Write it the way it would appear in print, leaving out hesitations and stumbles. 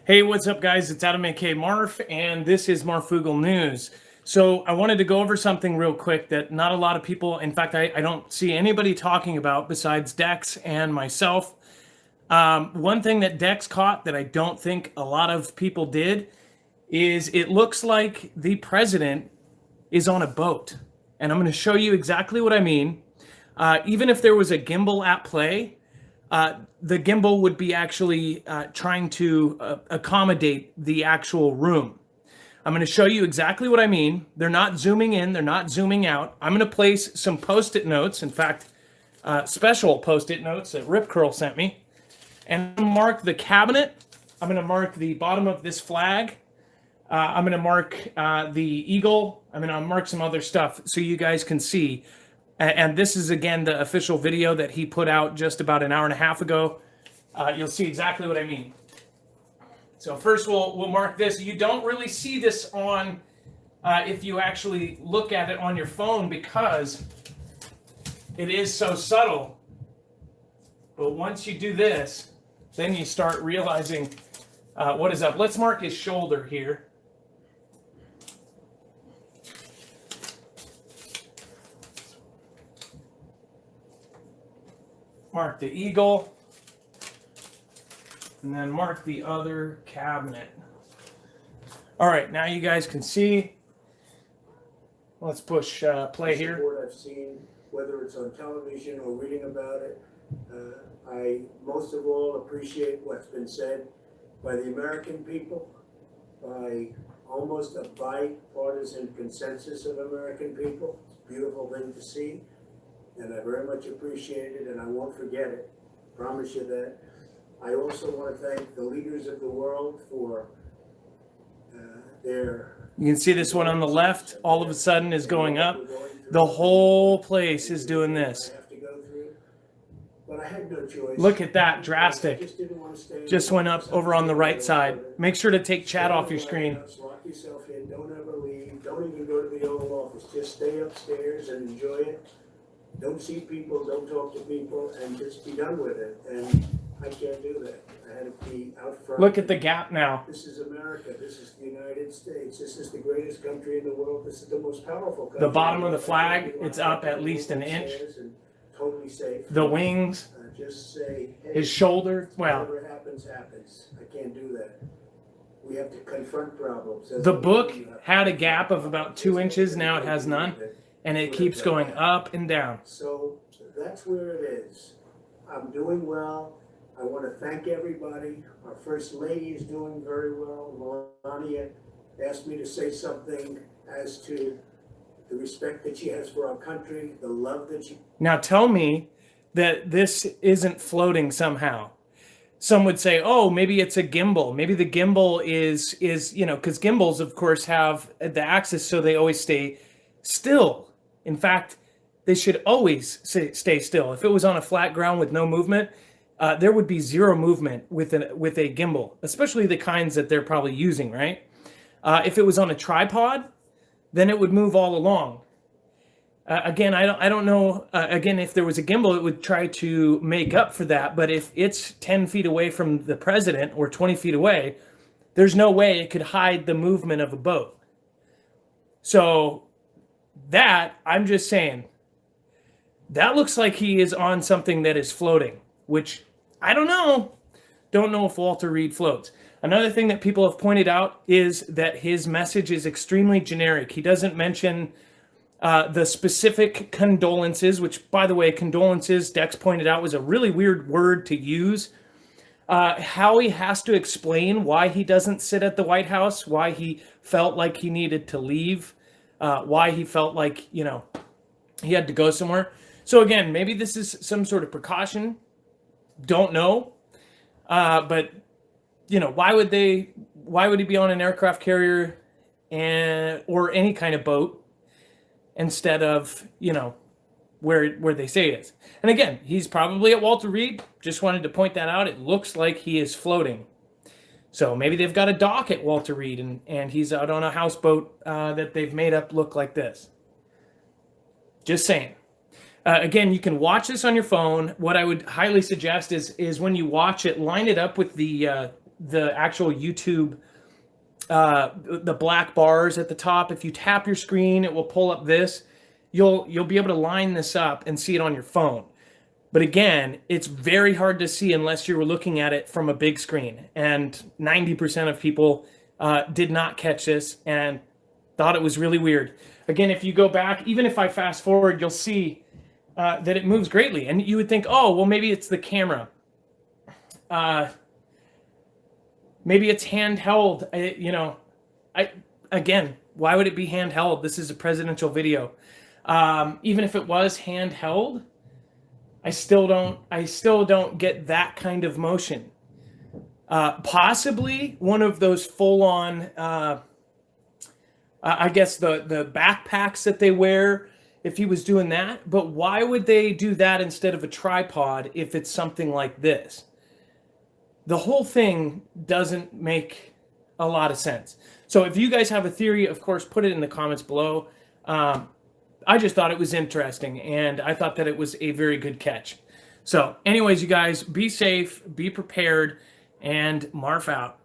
Hey, what's up, guys? It's Adam aka Marf, and this is Marfugal News. So I wanted to go over something real quick that not a lot of people, in fact, I don't see anybody talking about besides Dex and myself. One thing that Dex caught that I don't think a lot of people did is it looks like the president is on a boat. And I'm going to show you exactly what I mean. Even if there was a gimbal at play, the gimbal would be actually trying to accommodate the actual room. I'm going to show you exactly what I mean. They're not zooming in, they're not zooming out. I'm going to place some post-it notes, in fact, special post-it notes that Rip Curl sent me. And I'm going to mark the cabinet. I'm going to mark the bottom of this flag. I'm going to mark the eagle. I'm going to mark some other stuff so you guys can see. And this is, again, the official video that he put out just about an hour and a half ago. You'll see exactly what I mean. So first we'll mark this. You don't really see this on if you actually look at it on your phone because it is so subtle. But once you do this, then you start realizing what is up. Let's mark his shoulder here. Mark the eagle, and then mark the other cabinet. All right, now you guys can see. Let's push play here. What I've seen, whether it's on television or reading about it, I most of all appreciate what's been said by the American people, by almost a bipartisan consensus of American people. It's a beautiful thing to see. And I very much appreciate it, and I won't forget it. Promise you that. I also want to thank the leaders of the world for their... You can see this one on the left, all of a sudden is going up. The whole place is doing this. I have to go through, but I had no choice. Look at that, drastic. Just went up over on the right side. Make sure to take chat off your screen. Lock yourself in, don't ever leave, don't even go to the Oval Office. Just stay upstairs and enjoy it. Don't see people, don't talk to people, and just be done with it. And I can't do that. I had to be out front. Look at the gap now. This is America. This is the United States. This is the greatest country in the world. This is the most powerful country. The bottom of the flag, it's up at least an inch. Totally safe. The wings, just say, hey, his shoulder, well. Whatever happens, happens. I can't do that. We have to confront problems. The book had a gap of about 2 inches. Now it has none. And it keeps going up and down. So that's where it is. I'm doing well. I want to thank everybody. Our First Lady is doing very well. Melania asked me to say something as to the respect that she has for our country, the love that she... Now tell me that this isn't floating somehow. Some would say, oh, maybe it's a gimbal. Maybe the gimbal is because gimbals, of course, have the axis so they always stay still. In fact, they should always stay still. If it was on a flat ground with no movement, there would be zero movement with a gimbal, especially the kinds that they're probably using, right? If it was on a tripod, then it would move all along. Again, I don't know. Again, if there was a gimbal, it would try to make up for that. But if it's 10 feet away from the president or 20 feet away, there's no way it could hide the movement of a boat. So that, I'm just saying, that looks like he is on something that is floating, which I don't know. Don't know if Walter Reed floats. Another thing that people have pointed out is that his message is extremely generic. He doesn't mention the specific condolences, which, by the way, condolences, Dex pointed out, was a really weird word to use. How he has to explain why he doesn't sit at the White House, why he felt like he needed to leave. Why he felt like, he had to go somewhere. So again, maybe this is some sort of precaution. Don't know. But, why would he be on an aircraft carrier or any kind of boat instead of, where they say it is? And again, he's probably at Walter Reed. Just wanted to point that out. It looks like he is floating. So maybe they've got a dock at Walter Reed and he's out on a houseboat that they've made up look like this. Just saying. Again, you can watch this on your phone. What I would highly suggest is when you watch it, line it up with the the actual YouTube, the black bars at the top. If you tap your screen, it will pull up this. You'll be able to line this up and see it on your phone. But again, it's very hard to see unless you're looking at it from a big screen. And 90% of people did not catch this and thought it was really weird. Again, if you go back, even if I fast forward, you'll see that it moves greatly. And you would think, oh, well, maybe it's the camera. Maybe it's handheld. Again, why would it be handheld? This is a presidential video. Even if it was handheld, I still don't get that kind of motion. Possibly one of those full-on, I guess the backpacks that they wear, if he was doing that. But why would they do that instead of a tripod if it's something like this? The whole thing doesn't make a lot of sense. So if you guys have a theory, of course, put it in the comments below. I just thought it was interesting, and I thought that it was a very good catch. So anyways, you guys, be safe, be prepared, and Marf out.